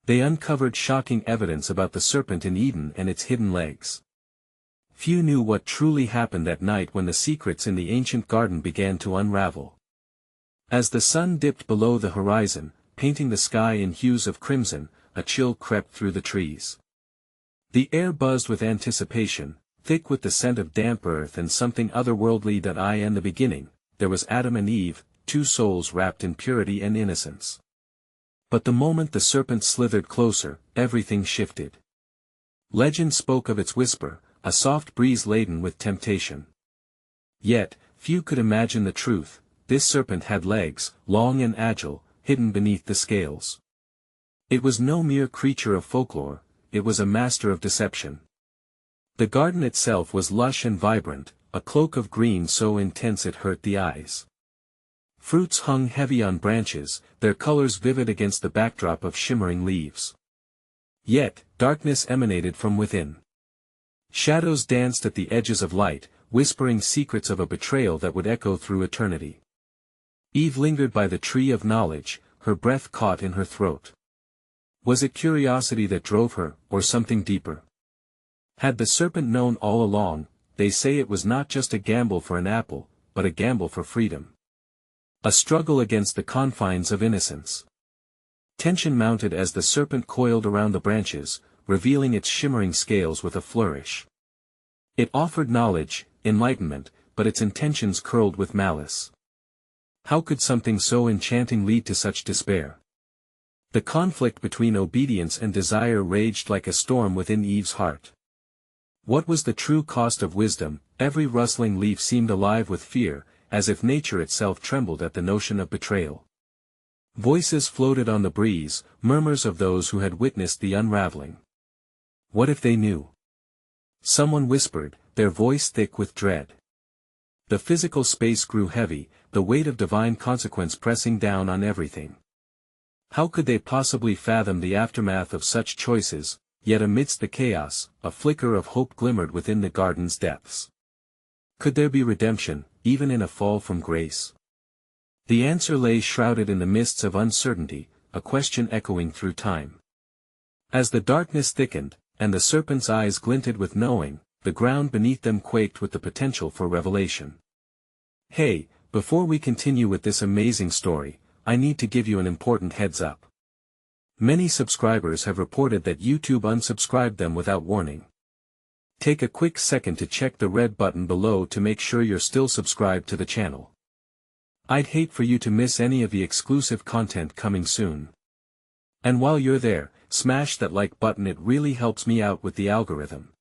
They uncovered shocking evidence about the serpent in Eden and its hidden legs. Few knew what truly happened that night when the secrets in the ancient garden began to unravel. As the sun dipped below the horizon, painting the sky in hues of crimson, a chill crept through the trees. The air buzzed with anticipation, thick with the scent of damp earth and something otherworldly that in the beginning, there was Adam and Eve, two souls wrapped in purity and innocence. But the moment the serpent slithered closer, everything shifted. Legend spoke of its whisper, a soft breeze laden with temptation. Yet, few could imagine the truth. This serpent had legs, long and agile, hidden beneath the scales. It was no mere creature of folklore, it was a master of deception. The garden itself was lush and vibrant, a cloak of green so intense it hurt the eyes. Fruits hung heavy on branches, their colors vivid against the backdrop of shimmering leaves. Yet, darkness emanated from within. Shadows danced at the edges of light, whispering secrets of a betrayal that would echo through eternity. Eve lingered by the tree of knowledge, her breath caught in her throat. Was it curiosity that drove her, or something deeper? Had the serpent known all along? They say it was not just a gamble for an apple, but a gamble for freedom. A struggle against the confines of innocence. Tension mounted as the serpent coiled around the branches, revealing its shimmering scales with a flourish. It offered knowledge, enlightenment, but its intentions curled with malice. How could something so enchanting lead to such despair? The conflict between obedience and desire raged like a storm within Eve's heart. What was the true cost of wisdom? Every rustling leaf seemed alive with fear, as if nature itself trembled at the notion of betrayal. Voices floated on the breeze, murmurs of those who had witnessed the unraveling. What if they knew? Someone whispered, their voice thick with dread. The physical space grew heavy, the weight of divine consequence pressing down on everything. How could they possibly fathom the aftermath of such choices? Yet amidst the chaos, a flicker of hope glimmered within the garden's depths. Could there be redemption, even in a fall from grace? The answer lay shrouded in the mists of uncertainty, a question echoing through time. As the darkness thickened, and the serpent's eyes glinted with knowing, the ground beneath them quaked with the potential for revelation. Hey, before we continue with this amazing story, I need to give you an important heads up. Many subscribers have reported that YouTube unsubscribed them without warning. Take a quick second to check the red button below to make sure you're still subscribed to the channel. I'd hate for you to miss any of the exclusive content coming soon. And while you're there, smash that like button, it really helps me out with the algorithm.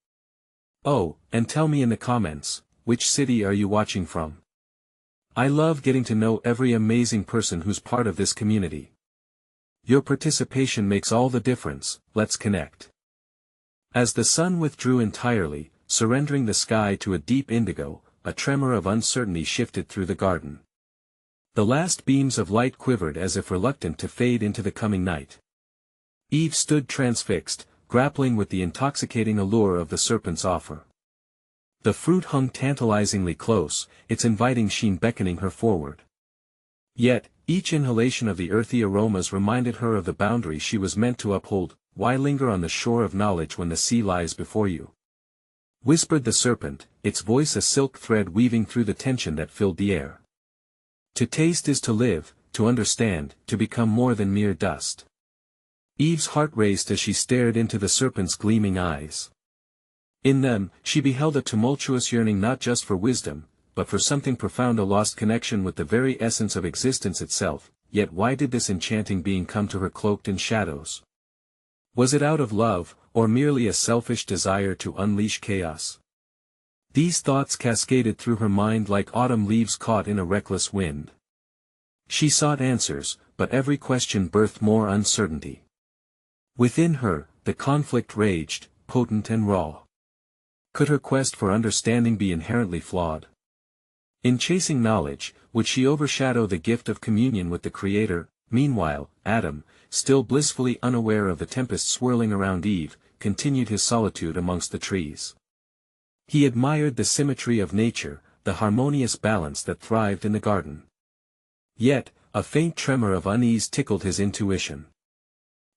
Oh, and tell me in the comments, which city are you watching from? I love getting to know every amazing person who's part of this community. Your participation makes all the difference. Let's connect. As the sun withdrew entirely, surrendering the sky to a deep indigo, a tremor of uncertainty shifted through the garden. The last beams of light quivered as if reluctant to fade into the coming night. Eve stood transfixed, grappling with the intoxicating allure of the serpent's offer. The fruit hung tantalizingly close, its inviting sheen beckoning her forward. Yet, each inhalation of the earthy aromas reminded her of the boundary she was meant to uphold. Why linger on the shore of knowledge when the sea lies before you? Whispered the serpent, its voice a silk thread weaving through the tension that filled the air. To taste is to live, to understand, to become more than mere dust. Eve's heart raced as she stared into the serpent's gleaming eyes. In them, she beheld a tumultuous yearning not just for wisdom, but for something profound, a lost connection with the very essence of existence itself. Yet why did this enchanting being come to her cloaked in shadows? Was it out of love, or merely a selfish desire to unleash chaos? These thoughts cascaded through her mind like autumn leaves caught in a reckless wind. She sought answers, but every question birthed more uncertainty. Within her, the conflict raged, potent and raw. Could her quest for understanding be inherently flawed? In chasing knowledge, would she overshadow the gift of communion with the Creator? Meanwhile, Adam, still blissfully unaware of the tempest swirling around Eve, continued his solitude amongst the trees. He admired the symmetry of nature, the harmonious balance that thrived in the garden. Yet, a faint tremor of unease tickled his intuition.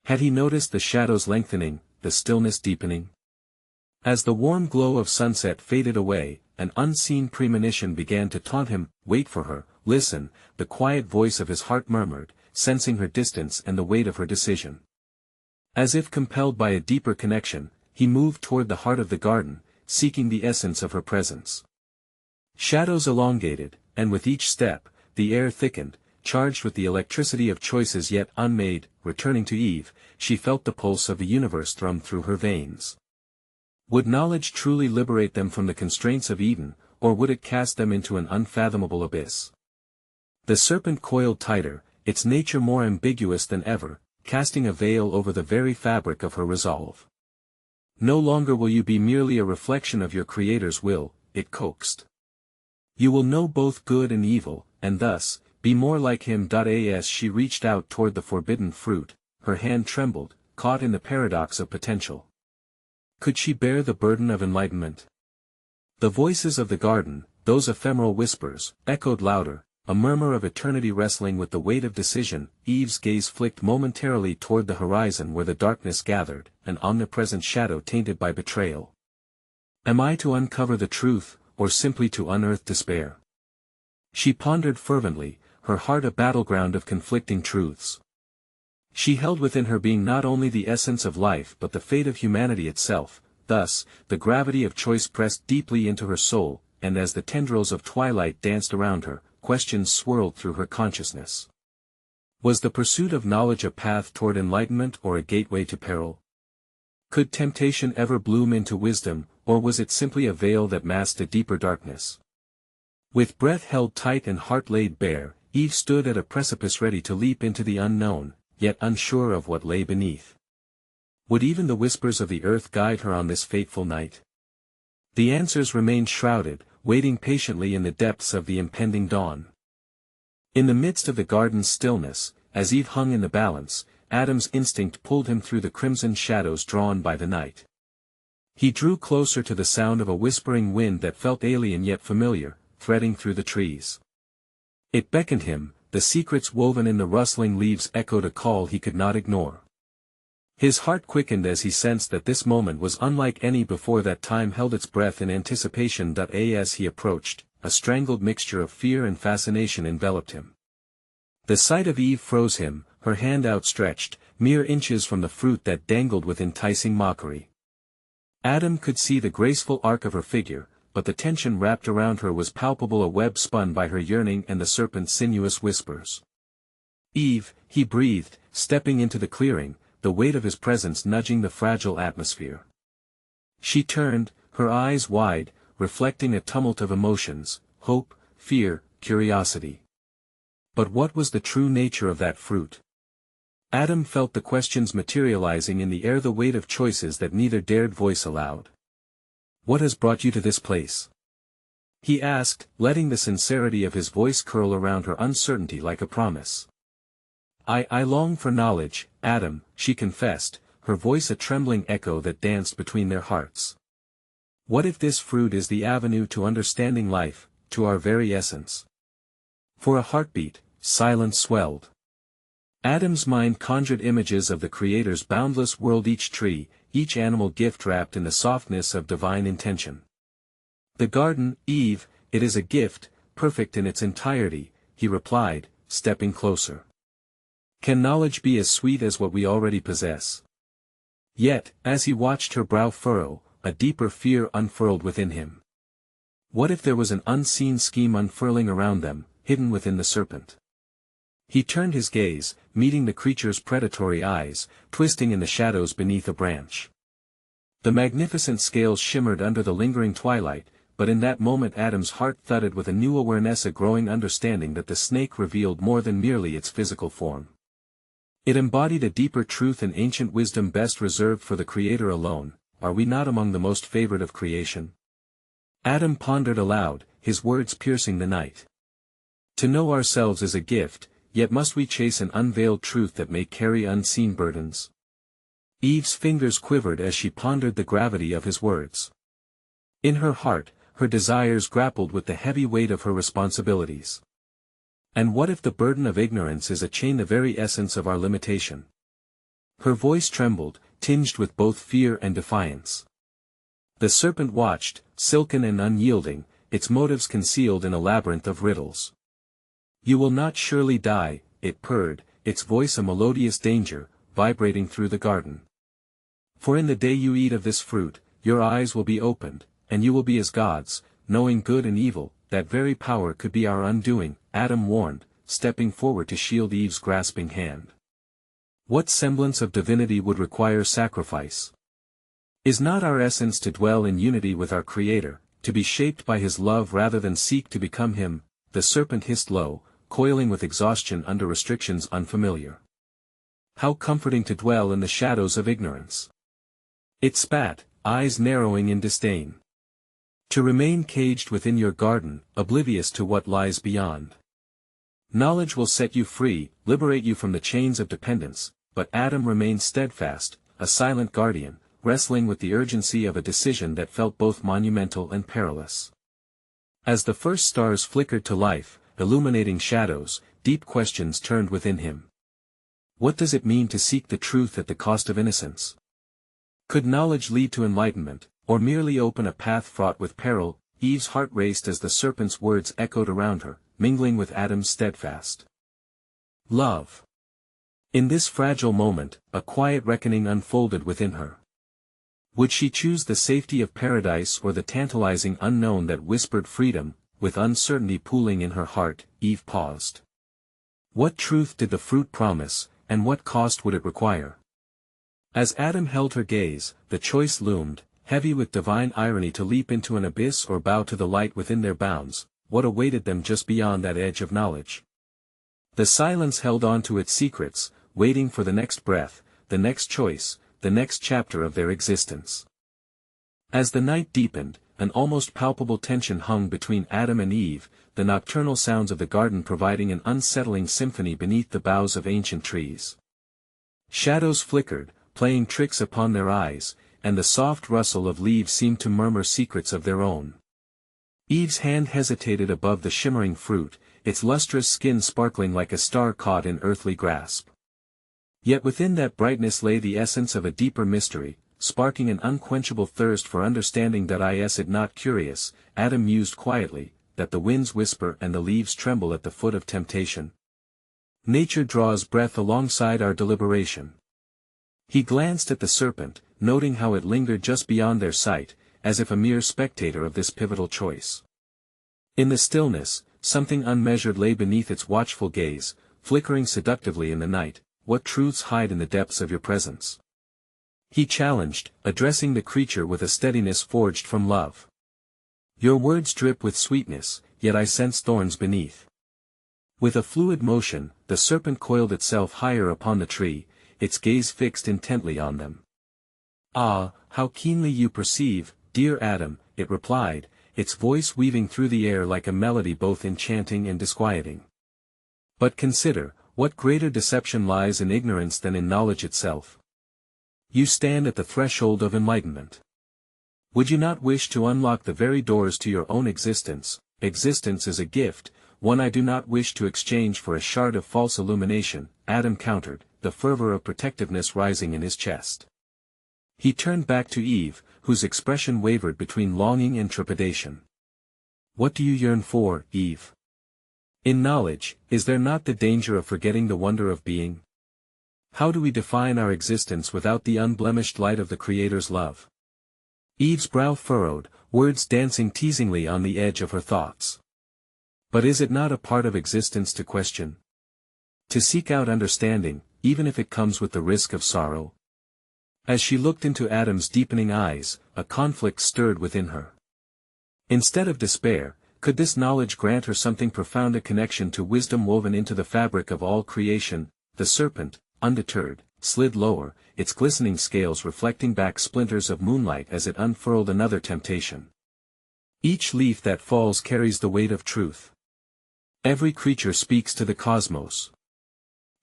Had he noticed the shadows lengthening, the stillness deepening? As the warm glow of sunset faded away, an unseen premonition began to taunt him. "Wait for her, listen," the quiet voice of his heart murmured, sensing her distance and the weight of her decision. As if compelled by a deeper connection, he moved toward the heart of the garden, seeking the essence of her presence. Shadows elongated, and with each step, the air thickened, charged with the electricity of choices yet unmade. Returning to Eve, she felt the pulse of the universe thrum through her veins. Would knowledge truly liberate them from the constraints of Eden, or would it cast them into an unfathomable abyss? The serpent coiled tighter, its nature more ambiguous than ever, casting a veil over the very fabric of her resolve. "No longer will you be merely a reflection of your Creator's will," it coaxed. "You will know both good and evil, and thus, be more like him." As she reached out toward the forbidden fruit, her hand trembled, caught in the paradox of potential. Could she bear the burden of enlightenment? The voices of the garden, those ephemeral whispers, echoed louder, a murmur of eternity wrestling with the weight of decision. Eve's gaze flicked momentarily toward the horizon where the darkness gathered, an omnipresent shadow tainted by betrayal. Am I to uncover the truth, or simply to unearth despair? She pondered fervently, her heart a battleground of conflicting truths. She held within her being not only the essence of life but the fate of humanity itself. Thus, the gravity of choice pressed deeply into her soul, and as the tendrils of twilight danced around her, questions swirled through her consciousness. Was the pursuit of knowledge a path toward enlightenment or a gateway to peril? Could temptation ever bloom into wisdom, or was it simply a veil that masked a deeper darkness? With breath held tight and heart laid bare, Eve stood at a precipice ready to leap into the unknown, yet unsure of what lay beneath. Would even the whispers of the earth guide her on this fateful night? The answers remained shrouded, waiting patiently in the depths of the impending dawn. In the midst of the garden's stillness, as Eve hung in the balance, Adam's instinct pulled him through the crimson shadows drawn by the night. He drew closer to the sound of a whispering wind that felt alien yet familiar, threading through the trees. It beckoned him, the secrets woven in the rustling leaves echoed a call he could not ignore. His heart quickened as he sensed that this moment was unlike any before. That time held its breath in anticipation. As he approached, a strangled mixture of fear and fascination enveloped him. The sight of Eve froze him, her hand outstretched, mere inches from the fruit that dangled with enticing mockery. Adam could see the graceful arc of her figure, but the tension wrapped around her was palpable, a web spun by her yearning and the serpent's sinuous whispers. "Eve," he breathed, stepping into the clearing, the weight of his presence nudging the fragile atmosphere. She turned, her eyes wide, reflecting a tumult of emotions, hope, fear, curiosity. But what was the true nature of that fruit? Adam felt the questions materializing in the air, the weight of choices that neither dared voice aloud. "What has brought you to this place?" he asked, letting the sincerity of his voice curl around her uncertainty like a promise. I long for knowledge, Adam," she confessed, her voice a trembling echo that danced between their hearts. "What if this fruit is the avenue to understanding life, to our very essence?" For a heartbeat, silence swelled. Adam's mind conjured images of the Creator's boundless world, each tree, each animal gift wrapped in the softness of divine intention. "The garden, Eve, it is a gift, perfect in its entirety," he replied, stepping closer. "Can knowledge be as sweet as what we already possess?" Yet, as he watched her brow furrow, a deeper fear unfurled within him. What if there was an unseen scheme unfurling around them, hidden within the serpent? He turned his gaze, meeting the creature's predatory eyes, twisting in the shadows beneath a branch. The magnificent scales shimmered under the lingering twilight, but in that moment Adam's heart thudded with a new awareness, a growing understanding that the snake revealed more than merely its physical form. It embodied a deeper truth and ancient wisdom best reserved for the Creator alone. Are we not among the most favored of creation? Adam pondered aloud, his words piercing the night. To know ourselves is a gift, yet must we chase an unveiled truth that may carry unseen burdens? Eve's fingers quivered as she pondered the gravity of his words. In her heart, her desires grappled with the heavy weight of her responsibilities. And what if the burden of ignorance is a chain, the very essence of our limitation? Her voice trembled, tinged with both fear and defiance. The serpent watched, silken and unyielding, its motives concealed in a labyrinth of riddles. "You will not surely die," it purred, its voice a melodious danger, vibrating through the garden. "For in the day you eat of this fruit, your eyes will be opened, and you will be as gods, knowing good and evil. That very power could be our undoing," Adam warned, stepping forward to shield Eve's grasping hand. "What semblance of divinity would require sacrifice? Is not our essence to dwell in unity with our Creator, to be shaped by His love rather than seek to become Him?" The serpent hissed low, coiling with exhaustion under restrictions unfamiliar. "How comforting to dwell in the shadows of ignorance!" It spat, eyes narrowing in disdain. "To remain caged within your garden, oblivious to what lies beyond. Knowledge will set you free, liberate you from the chains of dependence," but Adam remained steadfast, a silent guardian, wrestling with the urgency of a decision that felt both monumental and perilous. As the first stars flickered to life, illuminating shadows, deep questions turned within him. What does it mean to seek the truth at the cost of innocence? Could knowledge lead to enlightenment, or merely open a path fraught with peril? Eve's heart raced as the serpent's words echoed around her, mingling with Adam's steadfast love. In this fragile moment, a quiet reckoning unfolded within her. Would she choose the safety of paradise or the tantalizing unknown that whispered freedom? With uncertainty pooling in her heart, Eve paused. What truth did the fruit promise, and what cost would it require? As Adam held her gaze, the choice loomed, heavy with divine irony, to leap into an abyss or bow to the light within their bounds. What awaited them just beyond that edge of knowledge? The silence held on to its secrets, waiting for the next breath, the next choice, the next chapter of their existence. As the night deepened, an almost palpable tension hung between Adam and Eve, the nocturnal sounds of the garden providing an unsettling symphony beneath the boughs of ancient trees. Shadows flickered, playing tricks upon their eyes, and the soft rustle of leaves seemed to murmur secrets of their own. Eve's hand hesitated above the shimmering fruit, its lustrous skin sparkling like a star caught in earthly grasp. Yet within that brightness lay the essence of a deeper mystery, sparking an unquenchable thirst for understanding. That is it not curious, Adam mused quietly, that the winds whisper and the leaves tremble at the foot of temptation? Nature draws breath alongside our deliberation. He glanced at the serpent, noting how it lingered just beyond their sight, as if a mere spectator of this pivotal choice. In the stillness, something unmeasured lay beneath its watchful gaze, flickering seductively in the night. What truths hide in the depths of your presence? He challenged, addressing the creature with a steadiness forged from love. Your words drip with sweetness, yet I sense thorns beneath. With a fluid motion, the serpent coiled itself higher upon the tree, its gaze fixed intently on them. Ah, how keenly you perceive, dear Adam, it replied, its voice weaving through the air like a melody both enchanting and disquieting. But consider, what greater deception lies in ignorance than in knowledge itself? You stand at the threshold of enlightenment. Would you not wish to unlock the very doors to your own existence? Existence is a gift, one I do not wish to exchange for a shard of false illumination, Adam countered, the fervor of protectiveness rising in his chest. He turned back to Eve, whose expression wavered between longing and trepidation. What do you yearn for, Eve? In knowledge, is there not the danger of forgetting the wonder of being? How do we define our existence without the unblemished light of the Creator's love? Eve's brow furrowed, words dancing teasingly on the edge of her thoughts. But is it not a part of existence to question? To seek out understanding, even if it comes with the risk of sorrow? As she looked into Adam's deepening eyes, a conflict stirred within her. Instead of despair, could this knowledge grant her something profound, a connection to wisdom woven into the fabric of all creation? The serpent, undeterred, slid lower, its glistening scales reflecting back splinters of moonlight as it unfurled another temptation. Each leaf that falls carries the weight of truth. Every creature speaks to the cosmos.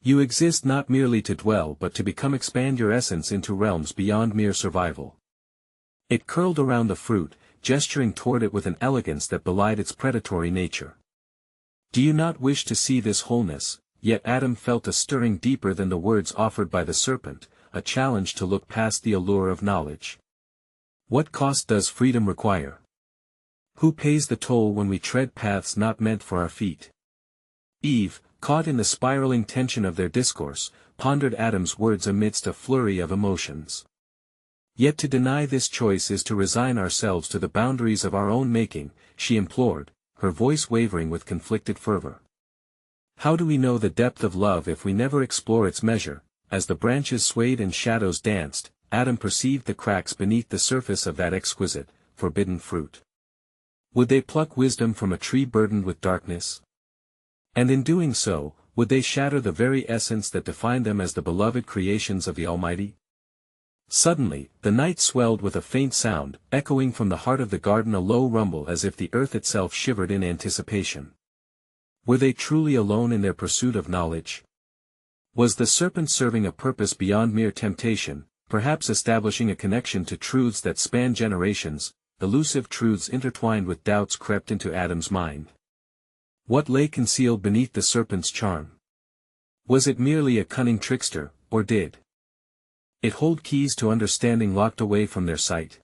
You exist not merely to dwell but to become, expand your essence into realms beyond mere survival. It curled around the fruit, gesturing toward it with an elegance that belied its predatory nature. Do you not wish to see this wholeness? Yet Adam felt a stirring deeper than the words offered by the serpent, a challenge to look past the allure of knowledge. What cost does freedom require? Who pays the toll when we tread paths not meant for our feet? Eve, caught in the spiraling tension of their discourse, pondered Adam's words amidst a flurry of emotions. Yet to deny this choice is to resign ourselves to the boundaries of our own making, she implored, her voice wavering with conflicted fervor. How do we know the depth of love if we never explore its measure? As the branches swayed and shadows danced, Adam perceived the cracks beneath the surface of that exquisite, forbidden fruit. Would they pluck wisdom from a tree burdened with darkness? And in doing so, would they shatter the very essence that defined them as the beloved creations of the Almighty? Suddenly, the night swelled with a faint sound, echoing from the heart of the garden, a low rumble as if the earth itself shivered in anticipation. Were they truly alone in their pursuit of knowledge? Was the serpent serving a purpose beyond mere temptation, perhaps establishing a connection to truths that span generations? Elusive truths intertwined with doubts crept into Adam's mind. What lay concealed beneath the serpent's charm? Was it merely a cunning trickster, or did it hold keys to understanding locked away from their sight?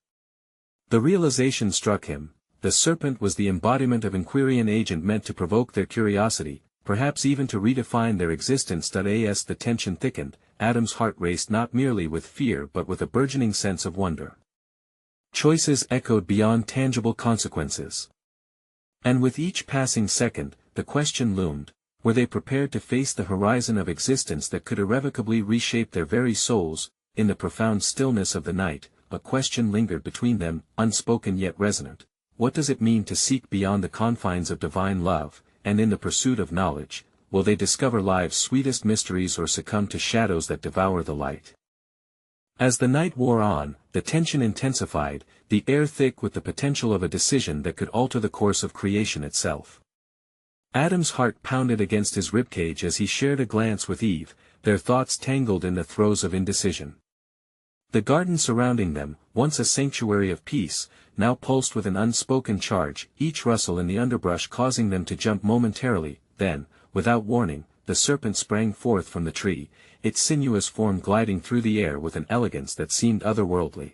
The realization struck him: the serpent was the embodiment of inquiry, an agent meant to provoke their curiosity, perhaps even to redefine their existence. As the tension thickened, Adam's heart raced not merely with fear but with a burgeoning sense of wonder. Choices echoed beyond tangible consequences. And with each passing second, the question loomed: were they prepared to face the horizon of existence that could irrevocably reshape their very souls? In the profound stillness of the night, a question lingered between them, unspoken yet resonant. What does it mean to seek beyond the confines of divine love, and in the pursuit of knowledge, will they discover life's sweetest mysteries or succumb to shadows that devour the light? As the night wore on, the tension intensified, the air thick with the potential of a decision that could alter the course of creation itself. Adam's heart pounded against his ribcage as he shared a glance with Eve, their thoughts tangled in the throes of indecision. The garden surrounding them, once a sanctuary of peace, now pulsed with an unspoken charge, each rustle in the underbrush causing them to jump momentarily. Then, without warning, the serpent sprang forth from the tree, its sinuous form gliding through the air with an elegance that seemed otherworldly.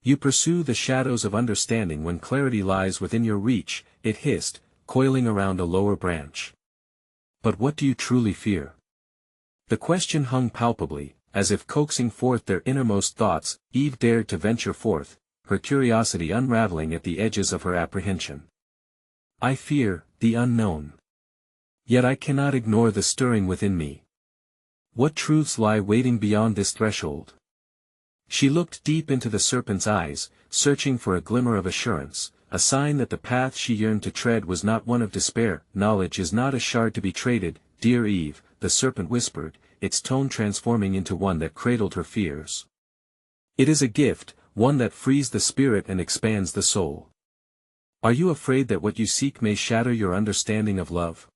You pursue the shadows of understanding when clarity lies within your reach, it hissed, coiling around a lower branch. But what do you truly fear? The question hung palpably, as if coaxing forth their innermost thoughts. Eve dared to venture forth, her curiosity unraveling at the edges of her apprehension. I fear the unknown. Yet I cannot ignore the stirring within me. What truths lie waiting beyond this threshold? She looked deep into the serpent's eyes, searching for a glimmer of assurance, a sign that the path she yearned to tread was not one of despair. Knowledge is not a shard to be traded, dear Eve, the serpent whispered, its tone transforming into one that cradled her fears. It is a gift, one that frees the spirit and expands the soul. Are you afraid that what you seek may shatter your understanding of love?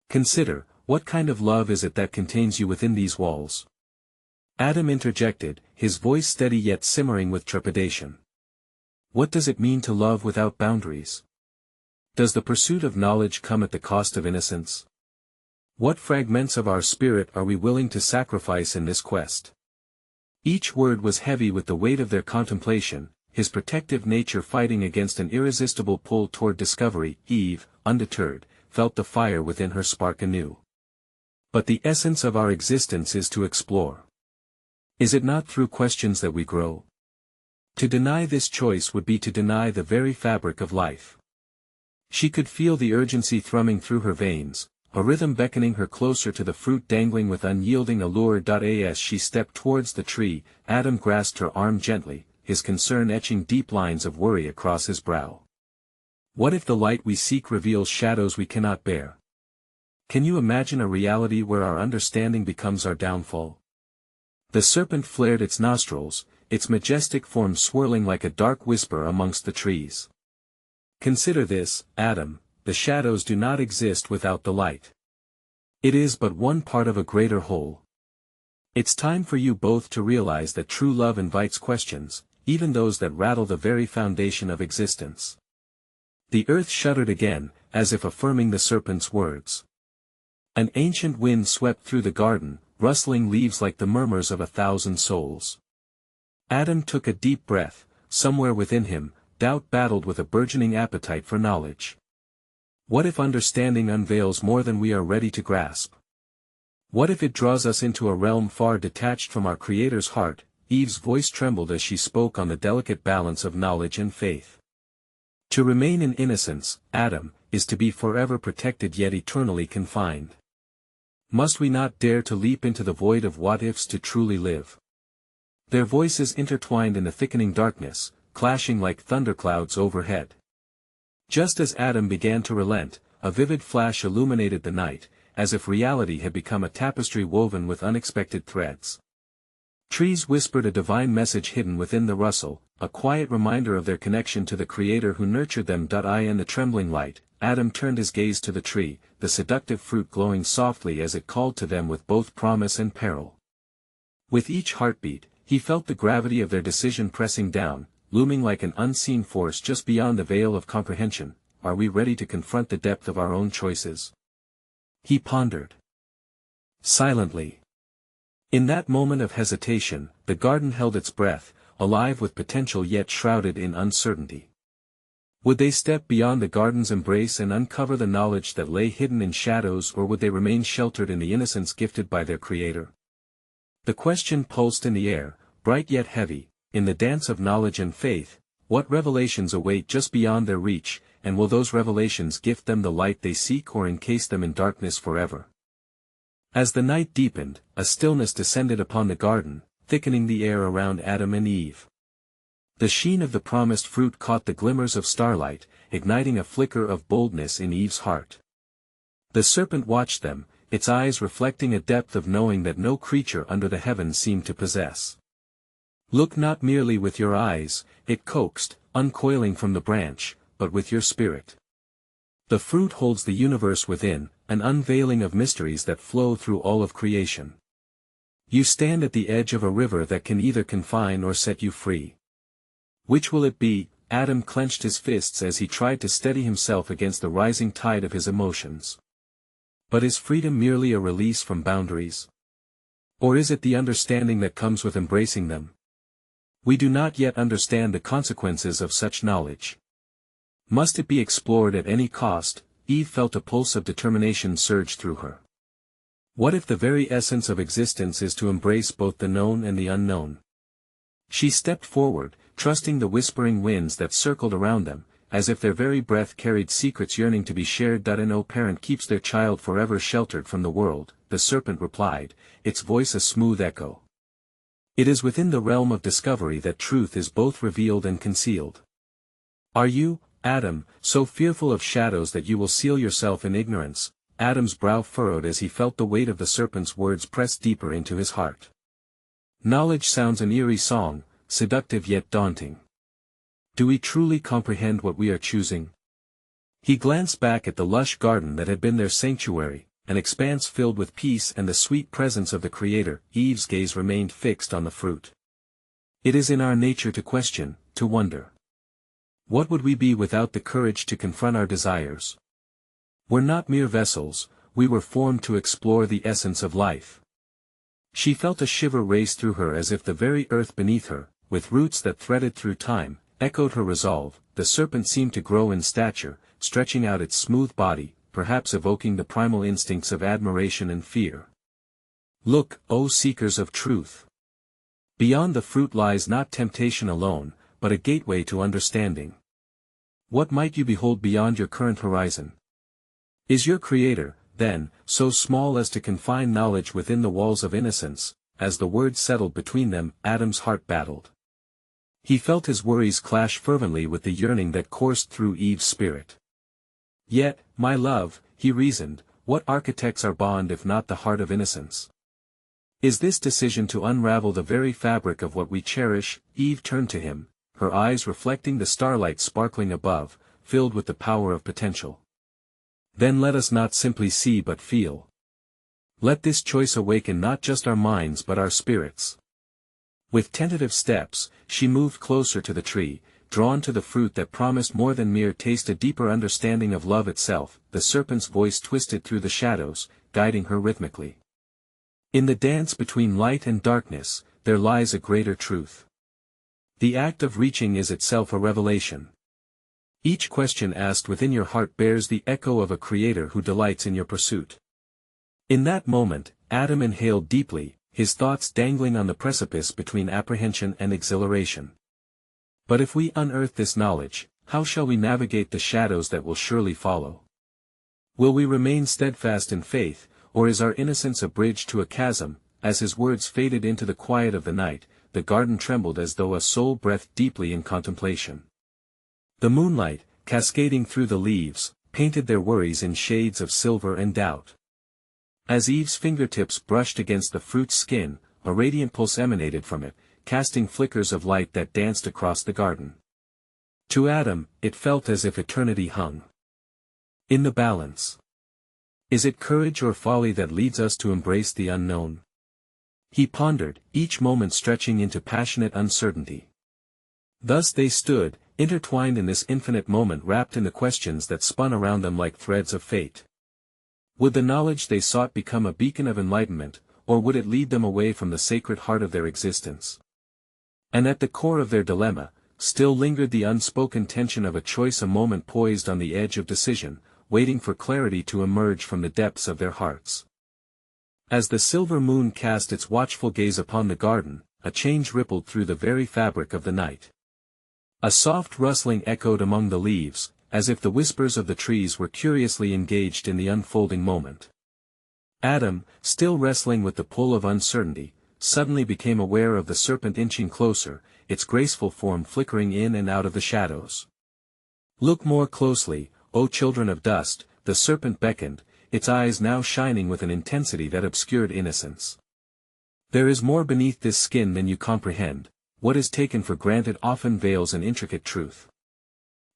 Consider, what kind of love is it that contains you within these walls? Adam interjected, his voice steady yet simmering with trepidation. What does it mean to love without boundaries? Does the pursuit of knowledge come at the cost of innocence? What fragments of our spirit are we willing to sacrifice in this quest? Each word was heavy with the weight of their contemplation, his protective nature fighting against an irresistible pull toward discovery. Eve, undeterred, felt the fire within her spark anew. But the essence of our existence is to explore. Is it not through questions that we grow? To deny this choice would be to deny the very fabric of life. She could feel the urgency thrumming through her veins, a rhythm beckoning her closer to the fruit dangling with unyielding allure. As she stepped towards the tree, Adam grasped her arm gently, his concern etching deep lines of worry across his brow. What if the light we seek reveals shadows we cannot bear? Can you imagine a reality where our understanding becomes our downfall? The serpent flared its nostrils, its majestic form swirling like a dark whisper amongst the trees. Consider this, Adam, the shadows do not exist without the light. It is but one part of a greater whole. It's time for you both to realize that true love invites questions, even those that rattle the very foundation of existence. The earth shuddered again, as if affirming the serpent's words. An ancient wind swept through the garden, rustling leaves like the murmurs of 1,000 souls. Adam took a deep breath. Somewhere within him, doubt battled with a burgeoning appetite for knowledge. What if understanding unveils more than we are ready to grasp? What if it draws us into a realm far detached from our Creator's heart? Eve's voice trembled as she spoke on the delicate balance of knowledge and faith. To remain in innocence, Adam, is to be forever protected yet eternally confined. Must we not dare to leap into the void of what-ifs to truly live? Their voices intertwined in the thickening darkness, clashing like thunderclouds overhead. Just as Adam began to relent, a vivid flash illuminated the night, as if reality had become a tapestry woven with unexpected threads. Trees whispered a divine message hidden within the rustle, a quiet reminder of their connection to the Creator who nurtured them. In the trembling light, Adam turned his gaze to the tree, the seductive fruit glowing softly as it called to them with both promise and peril. With each heartbeat, he felt the gravity of their decision pressing down, looming like an unseen force just beyond the veil of comprehension. Are we ready to confront the depth of our own choices? He pondered. Silently. In that moment of hesitation, the garden held its breath, alive with potential yet shrouded in uncertainty. Would they step beyond the garden's embrace and uncover the knowledge that lay hidden in shadows, or would they remain sheltered in the innocence gifted by their Creator? The question pulsed in the air, bright yet heavy. In the dance of knowledge and faith, what revelations await just beyond their reach, and will those revelations gift them the light they seek or encase them in darkness forever? As the night deepened, a stillness descended upon the garden, thickening the air around Adam and Eve. The sheen of the promised fruit caught the glimmers of starlight, igniting a flicker of boldness in Eve's heart. The serpent watched them, its eyes reflecting a depth of knowing that no creature under the heavens seemed to possess. Look not merely with your eyes, it coaxed, uncoiling from the branch, but with your spirit. The fruit holds the universe within, an unveiling of mysteries that flow through all of creation. You stand at the edge of a river that can either confine or set you free. Which will it be? Adam clenched his fists as he tried to steady himself against the rising tide of his emotions. But is freedom merely a release from boundaries? Or is it the understanding that comes with embracing them? We do not yet understand the consequences of such knowledge. Must it be explored at any cost? Eve felt a pulse of determination surge through her. What if the very essence of existence is to embrace both the known and the unknown? She stepped forward, trusting the whispering winds that circled around them, as if their very breath carried secrets yearning to be shared. No parent keeps their child forever sheltered from the world, the serpent replied, its voice a smooth echo. It is within the realm of discovery that truth is both revealed and concealed. Are you, Adam, so fearful of shadows that you will seal yourself in ignorance? Adam's brow furrowed as he felt the weight of the serpent's words press deeper into his heart. Knowledge sounds an eerie song, seductive yet daunting. Do we truly comprehend what we are choosing? He glanced back at the lush garden that had been their sanctuary, an expanse filled with peace and the sweet presence of the Creator. Eve's gaze remained fixed on the fruit. It is in our nature to question, to wonder. What would we be without the courage to confront our desires? We're not mere vessels, we were formed to explore the essence of life. She felt a shiver race through her as if the very earth beneath her, with roots that threaded through time, echoed her resolve. The serpent seemed to grow in stature, stretching out its smooth body, perhaps evoking the primal instincts of admiration and fear. Look, O seekers of truth! Beyond the fruit lies not temptation alone, but a gateway to understanding. What might you behold beyond your current horizon? Is your Creator, then, so small as to confine knowledge within the walls of innocence? As the words settled between them, Adam's heart battled. He felt his worries clash fervently with the yearning that coursed through Eve's spirit. Yet, my love, he reasoned, what architects our bond if not the heart of innocence? Is this decision to unravel the very fabric of what we cherish? Eve turned to him, her eyes reflecting the starlight sparkling above, filled with the power of potential. Then let us not simply see but feel. Let this choice awaken not just our minds but our spirits. With tentative steps, she moved closer to the tree, drawn to the fruit that promised more than mere taste, a deeper understanding of love itself. The serpent's voice twisted through the shadows, guiding her rhythmically. In the dance between light and darkness, there lies a greater truth. The act of reaching is itself a revelation. Each question asked within your heart bears the echo of a creator who delights in your pursuit. In that moment, Adam inhaled deeply, his thoughts dangling on the precipice between apprehension and exhilaration. But if we unearth this knowledge, how shall we navigate the shadows that will surely follow? Will we remain steadfast in faith, or is our innocence a bridge to a chasm? As his words faded into the quiet of the night, the garden trembled as though a soul breathed deeply in contemplation. The moonlight, cascading through the leaves, painted their worries in shades of silver and doubt. As Eve's fingertips brushed against the fruit's skin, a radiant pulse emanated from it, casting flickers of light that danced across the garden. To Adam, it felt as if eternity hung in the balance. Is it courage or folly that leads us to embrace the unknown? He pondered, each moment stretching into passionate uncertainty. Thus they stood, intertwined in this infinite moment, wrapped in the questions that spun around them like threads of fate. Would the knowledge they sought become a beacon of enlightenment, or would it lead them away from the sacred heart of their existence? And at the core of their dilemma, still lingered the unspoken tension of a choice, a moment poised on the edge of decision, waiting for clarity to emerge from the depths of their hearts. As the silver moon cast its watchful gaze upon the garden, a change rippled through the very fabric of the night. A soft rustling echoed among the leaves, as if the whispers of the trees were curiously engaged in the unfolding moment. Adam, still wrestling with the pull of uncertainty, suddenly became aware of the serpent inching closer, its graceful form flickering in and out of the shadows. "Look more closely, O children of dust," the serpent beckoned, its eyes now shining with an intensity that obscured innocence. "There is more beneath this skin than you comprehend. What is taken for granted often veils an intricate truth."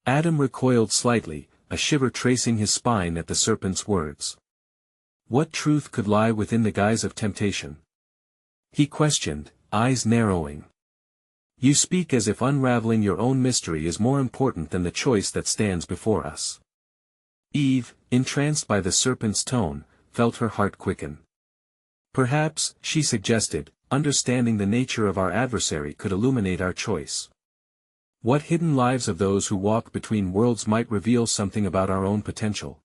Adam recoiled slightly, a shiver tracing his spine at the serpent's words. What truth could lie within the guise of temptation? He questioned, eyes narrowing. "You speak as if unraveling your own mystery is more important than the choice that stands before us." Eve, entranced by the serpent's tone, felt her heart quicken. "Perhaps," she suggested, "understanding the nature of our adversary could illuminate our choice. What hidden lives of those who walk between worlds might reveal something about our own potential."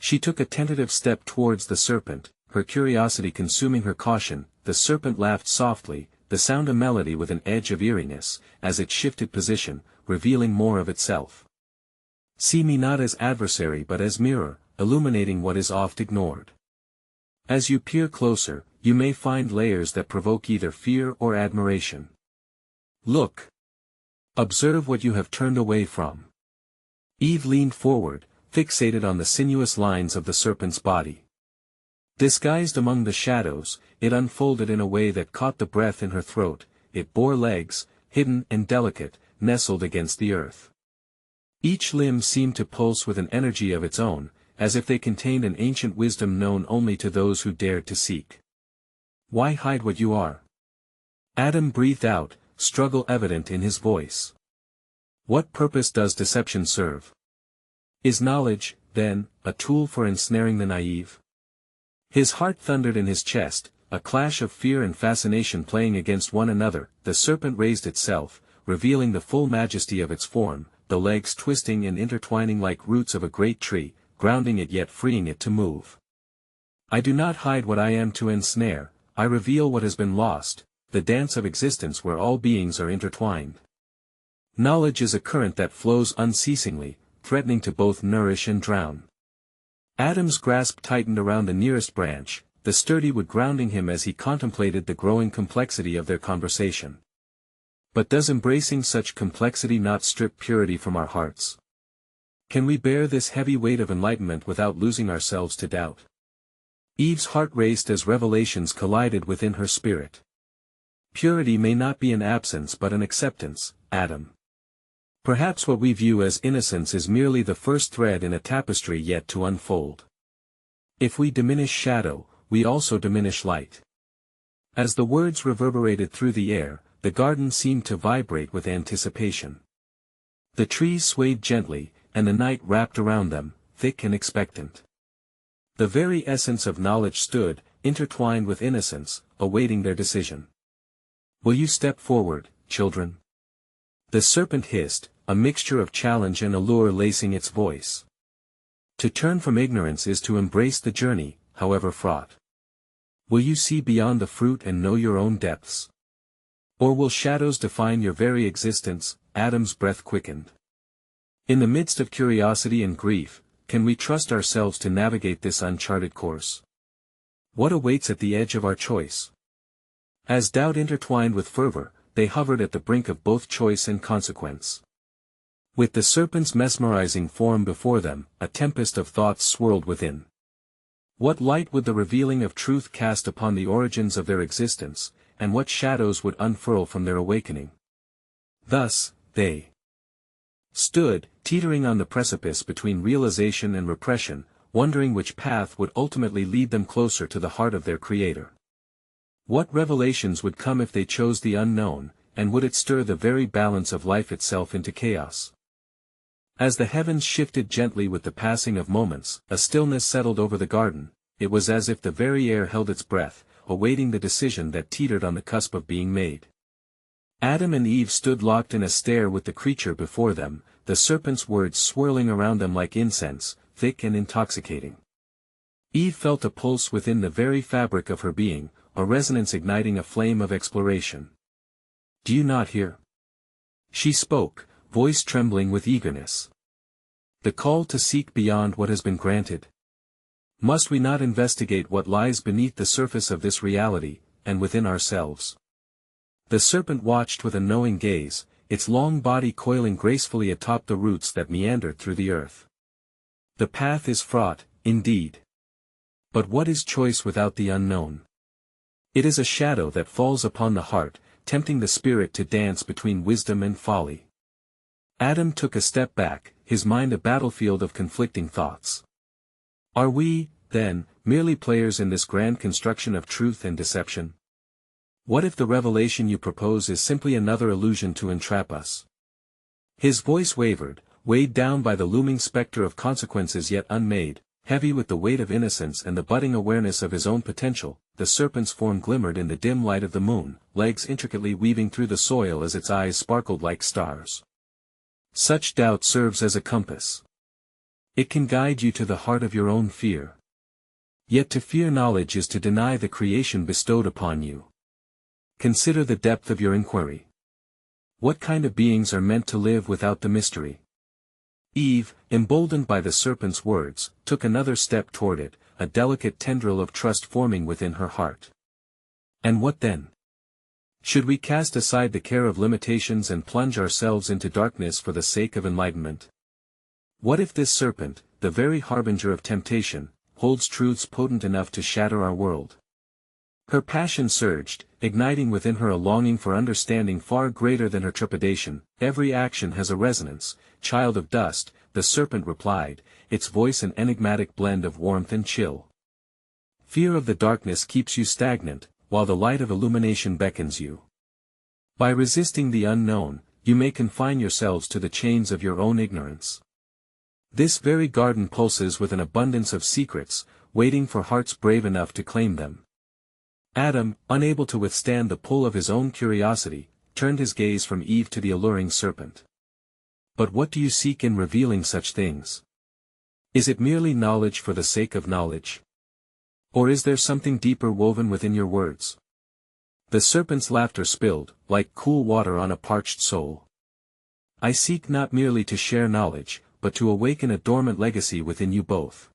She took a tentative step towards the serpent, her curiosity consuming her caution. The serpent laughed softly, the sound a melody with an edge of eeriness, as it shifted position, revealing more of itself. "See me not as adversary but as mirror, illuminating what is oft ignored. As you peer closer, you may find layers that provoke either fear or admiration. Look. Observe what you have turned away from." Eve leaned forward, fixated on the sinuous lines of the serpent's body. Disguised among the shadows, it unfolded in a way that caught the breath in her throat. It bore legs, hidden and delicate, nestled against the earth. Each limb seemed to pulse with an energy of its own, as if they contained an ancient wisdom known only to those who dared to seek. "Why hide what you are?" Adam breathed out, struggle evident in his voice. "What purpose does deception serve? Is knowledge, then, a tool for ensnaring the naive?" His heart thundered in his chest, a clash of fear and fascination playing against one another. The serpent raised itself, revealing the full majesty of its form, the legs twisting and intertwining like roots of a great tree, grounding it yet freeing it to move. "I do not hide what I am to ensnare, I reveal what has been lost, the dance of existence where all beings are intertwined. Knowledge is a current that flows unceasingly, threatening to both nourish and drown." Adam's grasp tightened around the nearest branch, the sturdy wood grounding him as he contemplated the growing complexity of their conversation. But does embracing such complexity not strip purity from our hearts? Can we bear this heavy weight of enlightenment without losing ourselves to doubt? Eve's heart raced as revelations collided within her spirit. Purity may not be an absence but an acceptance, Adam. Perhaps what we view as innocence is merely the first thread in a tapestry yet to unfold. If we diminish shadow, we also diminish light. As the words reverberated through the air, the garden seemed to vibrate with anticipation. The trees swayed gently, and the night wrapped around them, thick and expectant. The very essence of knowledge stood, intertwined with innocence, awaiting their decision. "Will you step forward, children?" The serpent hissed, a mixture of challenge and allure lacing its voice. To turn from ignorance is to embrace the journey, however fraught. Will you see beyond the fruit and know your own depths? Or will shadows define your very existence? Adam's breath quickened. In the midst of curiosity and grief, can we trust ourselves to navigate this uncharted course? What awaits at the edge of our choice? As doubt intertwined with fervor, they hovered at the brink of both choice and consequence. With the serpent's mesmerizing form before them, a tempest of thoughts swirled within. What light would the revealing of truth cast upon the origins of their existence, and what shadows would unfurl from their awakening? Thus, they stood, teetering on the precipice between realization and repression, wondering which path would ultimately lead them closer to the heart of their Creator. What revelations would come if they chose the unknown, and would it stir the very balance of life itself into chaos? As the heavens shifted gently with the passing of moments, a stillness settled over the garden. It was as if the very air held its breath, awaiting the decision that teetered on the cusp of being made. Adam and Eve stood locked in a stare with the creature before them, the serpent's words swirling around them like incense, thick and intoxicating. Eve felt a pulse within the very fabric of her being, a resonance igniting a flame of exploration. "Do you not hear?" She spoke, voice trembling with eagerness. "The call to seek beyond what has been granted. Must we not investigate what lies beneath the surface of this reality, and within ourselves?" The serpent watched with a knowing gaze, its long body coiling gracefully atop the roots that meandered through the earth. The path is fraught, indeed. But what is choice without the unknown? It is a shadow that falls upon the heart, tempting the spirit to dance between wisdom and folly. Adam took a step back, his mind a battlefield of conflicting thoughts. Are we, then, merely players in this grand construction of truth and deception? What if the revelation you propose is simply another illusion to entrap us? His voice wavered, weighed down by the looming specter of consequences yet unmade, heavy with the weight of innocence and the budding awareness of his own potential. The serpent's form glimmered in the dim light of the moon, legs intricately weaving through the soil as its eyes sparkled like stars. Such doubt serves as a compass. It can guide you to the heart of your own fear. Yet to fear knowledge is to deny the creation bestowed upon you. Consider the depth of your inquiry. What kind of beings are meant to live without the mystery? Eve, emboldened by the serpent's words, took another step toward it, a delicate tendril of trust forming within her heart. And what then? Should we cast aside the care of limitations and plunge ourselves into darkness for the sake of enlightenment? What if this serpent, the very harbinger of temptation, holds truths potent enough to shatter our world? Her passion surged, igniting within her a longing for understanding far greater than her trepidation. "Every action has a resonance, child of dust," the serpent replied, its voice an enigmatic blend of warmth and chill. "Fear of the darkness keeps you stagnant, while the light of illumination beckons you. By resisting the unknown, you may confine yourselves to the chains of your own ignorance. This very garden pulses with an abundance of secrets, waiting for hearts brave enough to claim them." Adam, unable to withstand the pull of his own curiosity, turned his gaze from Eve to the alluring serpent. "But what do you seek in revealing such things? Is it merely knowledge for the sake of knowledge? Or is there something deeper woven within your words?" The serpent's laughter spilled, like cool water on a parched soul. "I seek not merely to share knowledge, but to awaken a dormant legacy within you both.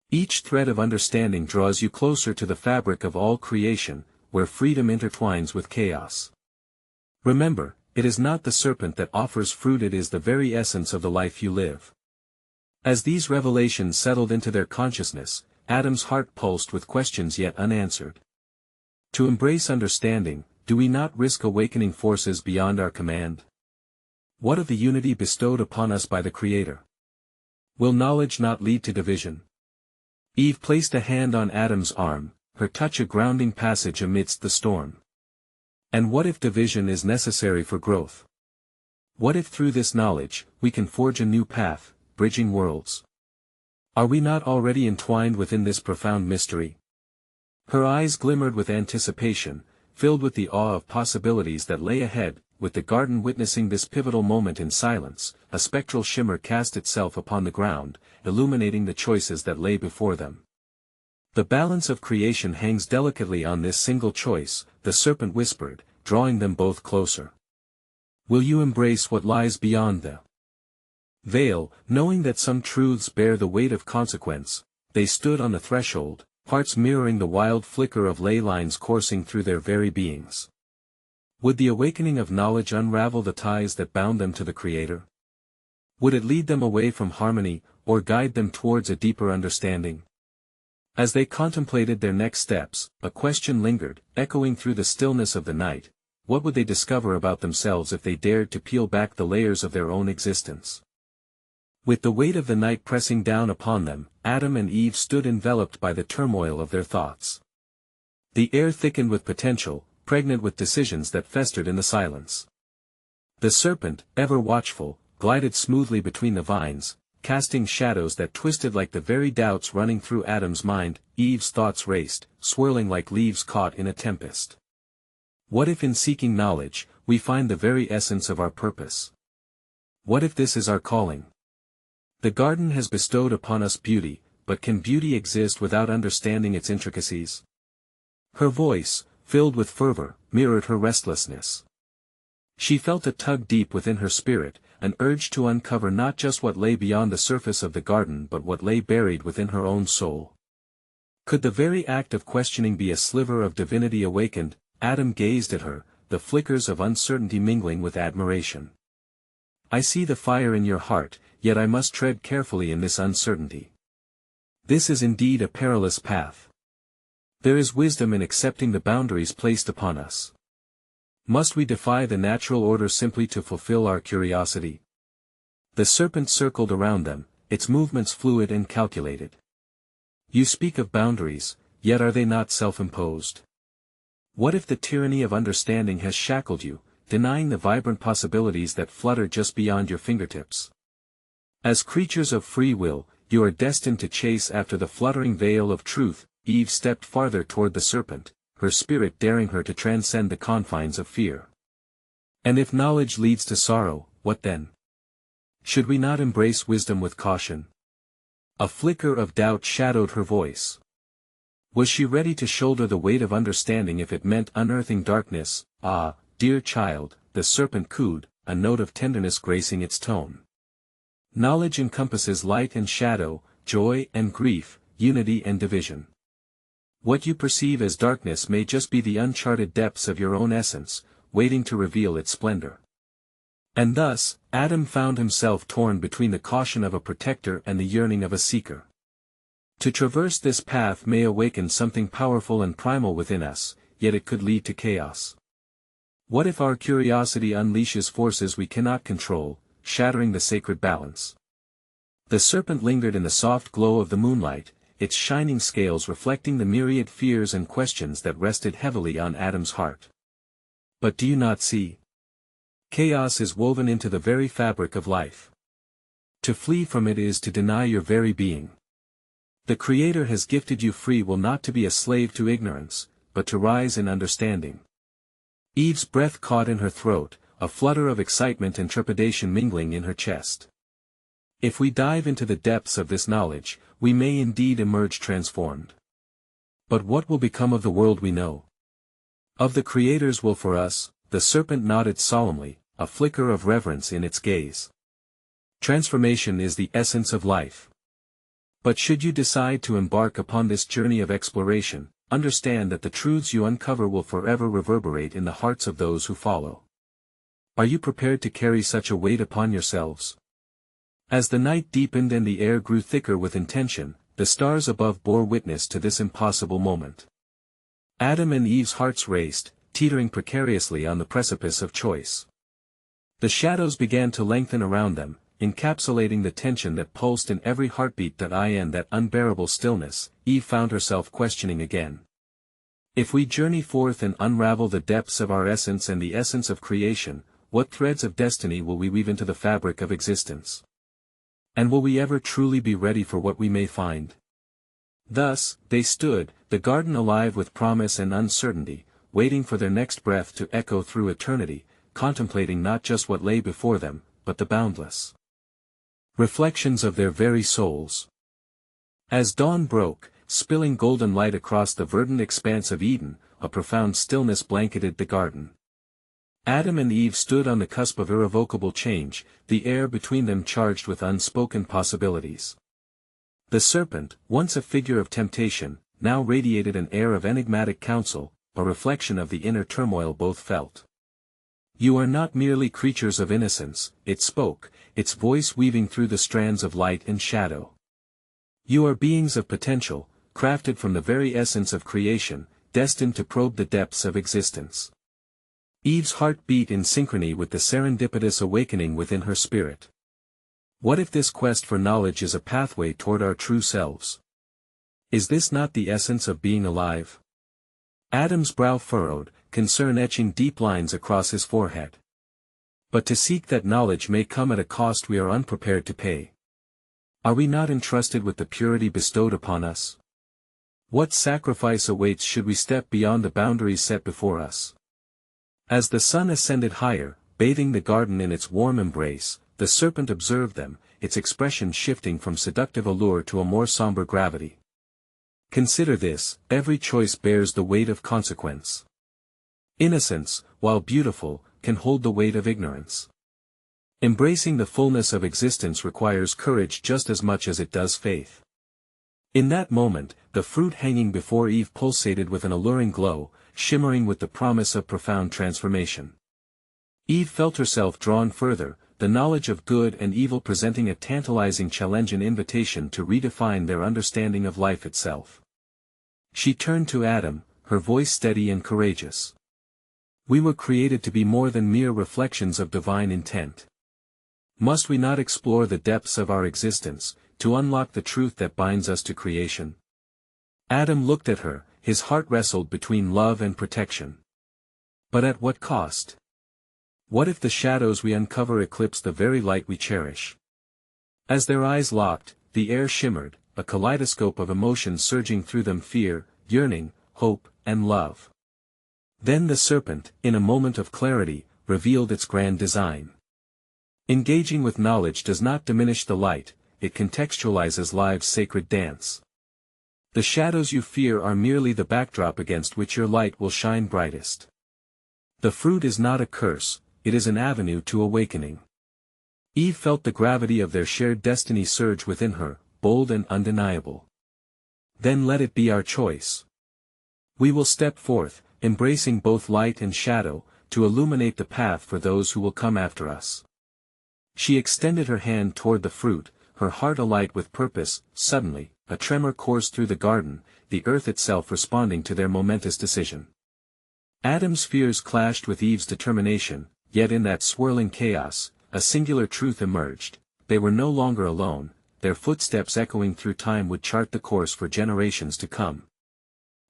Each thread of understanding draws you closer to the fabric of all creation, where freedom intertwines with chaos. Remember, it is not the serpent that offers fruit, it is the very essence of the life you live." As these revelations settled into their consciousness, Adam's heart pulsed with questions yet unanswered. To embrace understanding, do we not risk awakening forces beyond our command? What of the unity bestowed upon us by the Creator? Will knowledge not lead to division? Eve placed a hand on Adam's arm, her touch a grounding passage amidst the storm. And what if division is necessary for growth? What if through this knowledge, we can forge a new path, bridging worlds? Are we not already entwined within this profound mystery? Her eyes glimmered with anticipation, filled with the awe of possibilities that lay ahead. With the garden witnessing this pivotal moment in silence, a spectral shimmer cast itself upon the ground, illuminating the choices that lay before them. The balance of creation hangs delicately on this single choice, the serpent whispered, drawing them both closer. Will you embrace what lies beyond the veil? Knowing that some truths bear the weight of consequence, they stood on the threshold, hearts mirroring the wild flicker of ley lines coursing through their very beings. Would the awakening of knowledge unravel the ties that bound them to the Creator? Would it lead them away from harmony, or guide them towards a deeper understanding? As they contemplated their next steps, a question lingered, echoing through the stillness of the night. What would they discover about themselves if they dared to peel back the layers of their own existence? With the weight of the night pressing down upon them, Adam and Eve stood enveloped by the turmoil of their thoughts. The air thickened with potential, pregnant with decisions that festered in the silence. The serpent, ever watchful, glided smoothly between the vines, casting shadows that twisted like the very doubts running through Adam's mind. Eve's thoughts raced, swirling like leaves caught in a tempest. What if in seeking knowledge, we find the very essence of our purpose? What if this is our calling? The garden has bestowed upon us beauty, but can beauty exist without understanding its intricacies? Her voice, filled with fervor, mirrored her restlessness. She felt a tug deep within her spirit, an urge to uncover not just what lay beyond the surface of the garden but what lay buried within her own soul. Could the very act of questioning be a sliver of divinity awakened? Adam gazed at her, the flickers of uncertainty mingling with admiration. I see the fire in your heart, yet I must tread carefully in this uncertainty. This is indeed a perilous path. There is wisdom in accepting the boundaries placed upon us. Must we defy the natural order simply to fulfill our curiosity? The serpent circled around them, its movements fluid and calculated. You speak of boundaries, yet are they not self-imposed? What if the tyranny of understanding has shackled you, denying the vibrant possibilities that flutter just beyond your fingertips? As creatures of free will, you are destined to chase after the fluttering veil of truth. Eve stepped farther toward the serpent, her spirit daring her to transcend the confines of fear. And if knowledge leads to sorrow, what then? Should we not embrace wisdom with caution? A flicker of doubt shadowed her voice. Was she ready to shoulder the weight of understanding if it meant unearthing darkness? Ah, dear child, the serpent cooed, a note of tenderness gracing its tone. Knowledge encompasses light and shadow, joy and grief, unity and division. What you perceive as darkness may just be the uncharted depths of your own essence, waiting to reveal its splendor. And thus, Adam found himself torn between the caution of a protector and the yearning of a seeker. To traverse this path may awaken something powerful and primal within us, yet it could lead to chaos. What if our curiosity unleashes forces we cannot control, shattering the sacred balance? The serpent lingered in the soft glow of the moonlight, its shining scales reflecting the myriad fears and questions that rested heavily on Adam's heart. But do you not see? Chaos is woven into the very fabric of life. To flee from it is to deny your very being. The Creator has gifted you free will not to be a slave to ignorance, but to rise in understanding. Eve's breath caught in her throat, a flutter of excitement and trepidation mingling in her chest. If we dive into the depths of this knowledge, we may indeed emerge transformed. But what will become of the world we know? Of the Creator's will for us? The serpent nodded solemnly, a flicker of reverence in its gaze. Transformation is the essence of life. But should you decide to embark upon this journey of exploration, understand that the truths you uncover will forever reverberate in the hearts of those who follow. Are you prepared to carry such a weight upon yourselves? As the night deepened and the air grew thicker with intention, the stars above bore witness to this impossible moment. Adam and Eve's hearts raced, teetering precariously on the precipice of choice. The shadows began to lengthen around them, encapsulating the tension that pulsed in every heartbeat. In that unbearable stillness, Eve found herself questioning again. If we journey forth and unravel the depths of our essence and the essence of creation, what threads of destiny will we weave into the fabric of existence? And will we ever truly be ready for what we may find? Thus, they stood, the garden alive with promise and uncertainty, waiting for their next breath to echo through eternity, contemplating not just what lay before them, but the boundless reflections of their very souls. As dawn broke, spilling golden light across the verdant expanse of Eden, a profound stillness blanketed the garden. Adam and Eve stood on the cusp of irrevocable change, the air between them charged with unspoken possibilities. The serpent, once a figure of temptation, now radiated an air of enigmatic counsel, a reflection of the inner turmoil both felt. "You are not merely creatures of innocence," it spoke, its voice weaving through the strands of light and shadow. "You are beings of potential, crafted from the very essence of creation, destined to probe the depths of existence." Eve's heart beat in synchrony with the serendipitous awakening within her spirit. What if this quest for knowledge is a pathway toward our true selves? Is this not the essence of being alive? Adam's brow furrowed, concern etching deep lines across his forehead. But to seek that knowledge may come at a cost we are unprepared to pay. Are we not entrusted with the purity bestowed upon us? What sacrifice awaits should we step beyond the boundaries set before us? As the sun ascended higher, bathing the garden in its warm embrace, the serpent observed them, its expression shifting from seductive allure to a more somber gravity. "Consider this, every choice bears the weight of consequence. Innocence, while beautiful, can hold the weight of ignorance. Embracing the fullness of existence requires courage just as much as it does faith." In that moment, the fruit hanging before Eve pulsated with an alluring glow, shimmering with the promise of profound transformation. Eve felt herself drawn further, the knowledge of good and evil presenting a tantalizing challenge and invitation to redefine their understanding of life itself. She turned to Adam, her voice steady and courageous. "We were created to be more than mere reflections of divine intent. Must we not explore the depths of our existence, to unlock the truth that binds us to creation?" Adam looked at her, his heart wrestled between love and protection. But at what cost? What if the shadows we uncover eclipse the very light we cherish? As their eyes locked, the air shimmered, a kaleidoscope of emotions surging through them: fear, yearning, hope, and love. Then the serpent, in a moment of clarity, revealed its grand design. Engaging with knowledge does not diminish the light, it contextualizes life's sacred dance. The shadows you fear are merely the backdrop against which your light will shine brightest. The fruit is not a curse, it is an avenue to awakening. Eve felt the gravity of their shared destiny surge within her, bold and undeniable. "Then let it be our choice. We will step forth, embracing both light and shadow, to illuminate the path for those who will come after us." She extended her hand toward the fruit, her heart alight with purpose. Suddenly, a tremor coursed through the garden, the earth itself responding to their momentous decision. Adam's fears clashed with Eve's determination, yet in that swirling chaos, a singular truth emerged: they were no longer alone, their footsteps echoing through time would chart the course for generations to come.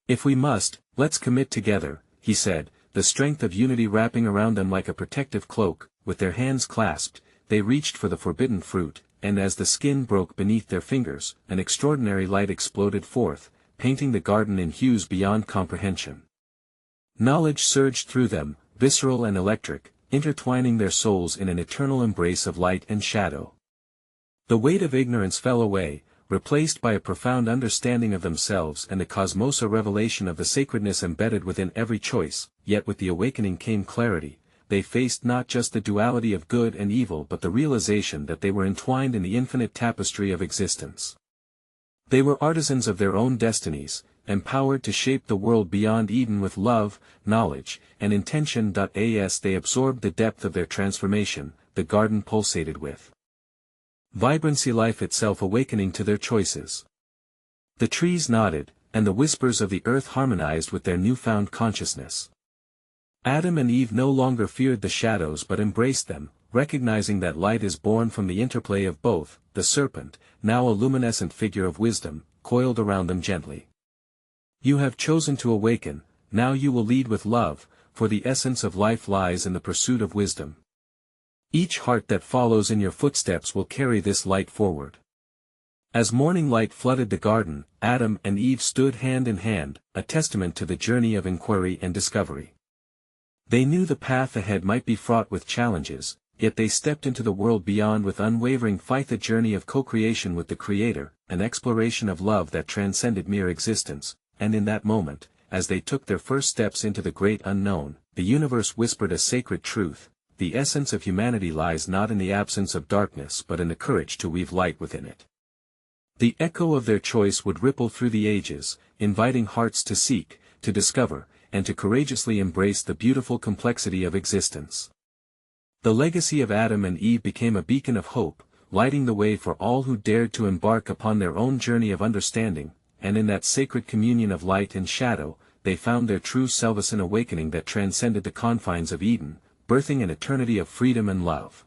"If we must, let's commit together," he said, the strength of unity wrapping around them like a protective cloak. With their hands clasped, they reached for the forbidden fruit, and as the skin broke beneath their fingers, an extraordinary light exploded forth, painting the garden in hues beyond comprehension. Knowledge surged through them, visceral and electric, intertwining their souls in an eternal embrace of light and shadow. The weight of ignorance fell away, replaced by a profound understanding of themselves and a cosmosa revelation of the sacredness embedded within every choice. Yet with the awakening came clarity. They faced not just the duality of good and evil but the realization that they were entwined in the infinite tapestry of existence. They were artisans of their own destinies, empowered to shape the world beyond Eden with love, knowledge, and intention. As they absorbed the depth of their transformation, the garden pulsated with vibrancy, life itself awakening to their choices. The trees nodded, and the whispers of the earth harmonized with their newfound consciousness. Adam and Eve no longer feared the shadows but embraced them, recognizing that light is born from the interplay of both. The serpent, now a luminescent figure of wisdom, coiled around them gently. "You have chosen to awaken, now you will lead with love, for the essence of life lies in the pursuit of wisdom. Each heart that follows in your footsteps will carry this light forward." As morning light flooded the garden, Adam and Eve stood hand in hand, a testament to the journey of inquiry and discovery. They knew the path ahead might be fraught with challenges, yet they stepped into the world beyond with unwavering faith, a journey of co-creation with the Creator, an exploration of love that transcended mere existence, and in that moment, as they took their first steps into the great unknown, the universe whispered a sacred truth: the essence of humanity lies not in the absence of darkness but in the courage to weave light within it. The echo of their choice would ripple through the ages, inviting hearts to seek, to discover, and to courageously embrace the beautiful complexity of existence. The legacy of Adam and Eve became a beacon of hope, lighting the way for all who dared to embark upon their own journey of understanding, and in that sacred communion of light and shadow, they found their true selves, an awakening that transcended the confines of Eden, birthing an eternity of freedom and love.